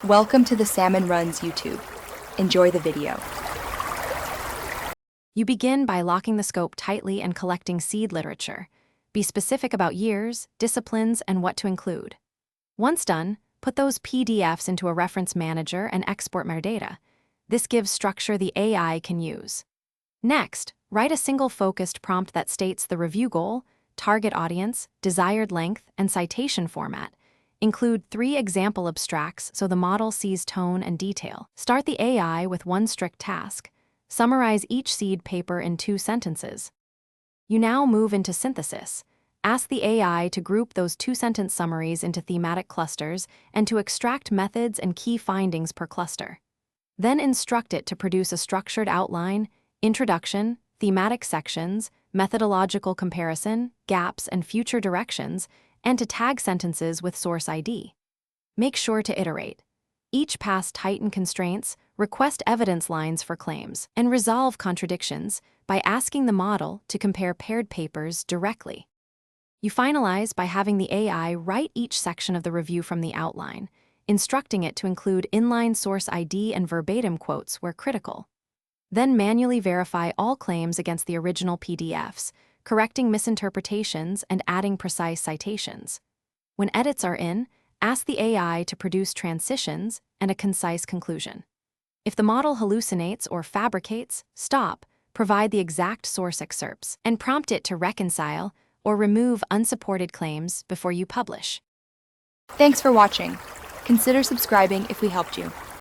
Welcome to the Salmon Runs YouTube. Enjoy the video. You begin by locking the scope tightly and collecting seed literature. Be specific about years, disciplines, and what to include. Once done, put those PDFs into a reference manager and export metadata. This gives structure the AI can use. Next, write a single focused prompt that states the review goal, target audience, desired length, and citation format. Include 3 example abstracts so the model sees tone and detail. Start the AI with one strict task. Summarize each seed paper in 2 sentences. You now move into synthesis. Ask the AI to group those 2-sentence summaries into thematic clusters and to extract methods and key findings per cluster. Then instruct it to produce a structured outline, introduction, thematic sections, methodological comparison, gaps, and future directions, and to tag sentences with source ID. Make sure to iterate. Each pass tighten constraints, request evidence lines for claims, and resolve contradictions by asking the model to compare paired papers directly. You finalize by having the AI write each section of the review from the outline, instructing it to include inline source ID and verbatim quotes where critical. Then manually verify all claims against the original PDFs, correcting misinterpretations and adding precise citations. When edits are in, ask the AI to produce transitions and a concise conclusion. If the model hallucinates or fabricates, stop, provide the exact source excerpts, and prompt it to reconcile or remove unsupported claims before you publish. Thanks for watching. Consider subscribing if we helped you.